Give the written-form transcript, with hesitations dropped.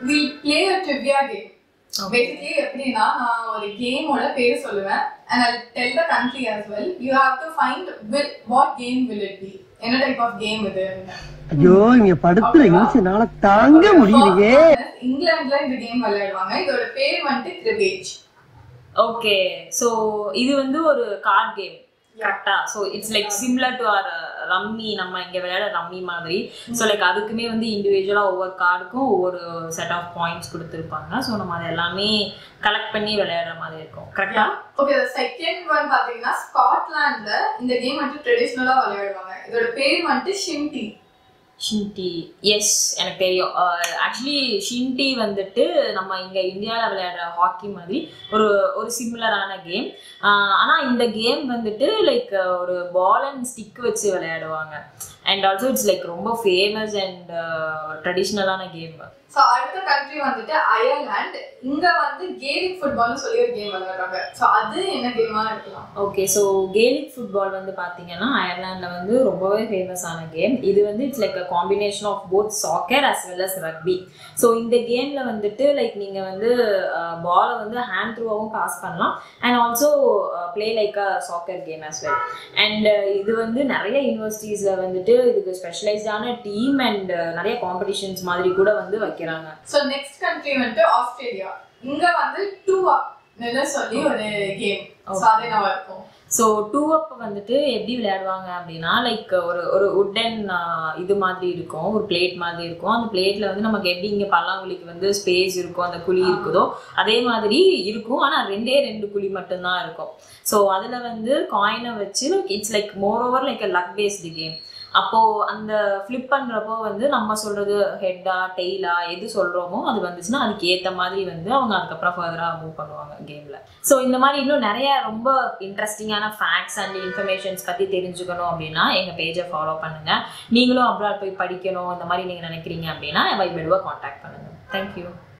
we play a trivia game. Basically, எப்படினா நான் ஒரு கேமோட பேர் சொல்லுவேன் and I'll tell the country as well. You have to find what game will it be. என்ன type of game இது? ஐயோ இங்க படுத்துற யோசனால தாங்க முடியலையே. இங்கிலாந்துல இந்த கேம் விளையாடுவாங்க. இதோட பேர் வந்து கிரிபேஜ். ஓகே சோ இது வந்து ஒரு கார்ட் கேம் கரெக்டா so it's like similar to or rummy நம்ம இங்க விளையாட ரம்மி மாதிரி சோ லைக் அதுக்குமே வந்து இண்டிவிஜுவலா ஒவ்வொரு கார்டுக்கும் ஒவ்வொரு செட் ஆஃப் பாயிண்ட்ஸ் கொடுத்துருப்பாங்க சோ நம்ம அதை எல்லாமே கலெக்ட் பண்ணி விளையாடுற மாதிரி இருக்கும் கரெக்டா ஓகே செகண்ட் ஒன் பாத்தீங்கன்னா ஸ்காட்லாண்ட்ல இந்த கேம் வந்து ட்ரெடிஷனலா விளையாடுவாங்க இதோட பேர் வந்து ஷின்டி ஷின்டி எஸ் எனக்கு தெரியும் ஆக்சுவலி ஷின்டி வந்துட்டு நம்ம இங்கே இந்தியாவில் விளையாடுற ஹாக்கி மாதிரி ஒரு சிமிலரான கேம் ஆனால் இந்த கேம் வந்துட்டு லைக் ஒரு பால் அண்ட் ஸ்டிக் வச்சு விளையாடுவாங்க அண்ட் ஆல்சோ இட்ஸ் லைக் ரொம்ப ஃபேமஸ் அண்ட் ட்ரெடிஷ்னலான கேம் ஸோ அடுத்த கண்ட்ரி வந்துட்டு அயர்லாந்து இங்க வந்து கேலிக் ஃபுட்பால்னு சொல்லி ஒரு கேம் விளையாடுறாங்க ஸோ அது என்ன கேமா இருக்கலாம் ஓகே ஸோ கேலிக் ஃபுட்பால் வந்து பார்த்தீங்கன்னா அயர்லாண்டில் வந்து ரொம்பவே ஃபேமஸான கேம் இது வந்து it's like a combination of both soccer as well as rugby so இந்த கேமில் வந்துட்டு லைக் நீங்கள் வந்து பாலை வந்து ஹேண்ட் த்ரூவாகவும் பாஸ் பண்ணலாம் and also play like a soccer game as well and இது வந்து நிறைய யூனிவர்சிட்டிஸில் வந்துட்டு இதுக்கு ஸ்பெஷலைஸ்டான டீம் அண்ட் நிறைய காம்படிஷன்ஸ் மாதிரி கூட வந்து வைக்கிறாங்க ஸோ நெக்ஸ்ட் கண்ட்ரி வந்து ஆஸ்திரேலியா இங்க வந்து 2-up சொல்லி ஒரு கேம் சாதனையா இருக்கும் ஸோ 2-up வந்துட்டு எப்படி விளையாடுவாங்க அப்படின்னா லைக் ஒரு உட்டன் இது மாதிரி இருக்கும் ஒரு பிளேட் மாதிரி இருக்கும் அந்த பிளேட்ல வந்து நமக்கு எப்படி இங்கே பல்லாங்குழிக்கு வந்து ஸ்பேஸ் இருக்கும் அந்த குழி இருக்குதோ அதே மாதிரி இருக்கும் ஆனால் ரெண்டு குழி மட்டும்தான் இருக்கும் ஸோ அதில் வந்து காயினை வச்சு it's like more over like a luck based game அப்போது அந்த ஃப்ளிப் பண்ணுறப்போ வந்து நம்ம சொல்கிறது ஹெட்டா டெய்லா எது சொல்கிறோமோ அது வந்துச்சுன்னா அதுக்கு ஏற்ற மாதிரி வந்து அவங்க அதுக்கப்புறம் ஃபர்தராக மூவ் பண்ணுவாங்க கேமில் ஸோ இந்த மாதிரி இன்னும் நிறைய ரொம்ப இன்ட்ரெஸ்டிங்கான ஃபேக்ட்ஸ் அண்ட் இன்ஃபர்மேஷன்ஸ் பற்றி தெரிஞ்சுக்கணும் அப்படின்னா எங்கள் பேஜை ஃபாலோ பண்ணுங்கள் நீங்களும் அப்ராட் போய் படிக்கணும் இந்த மாதிரி நீங்கள் நினைக்கிறீங்க அப்படின்னா வைபெடுவை காண்டாக்ட் பண்ணுங்கள் தேங்க்யூ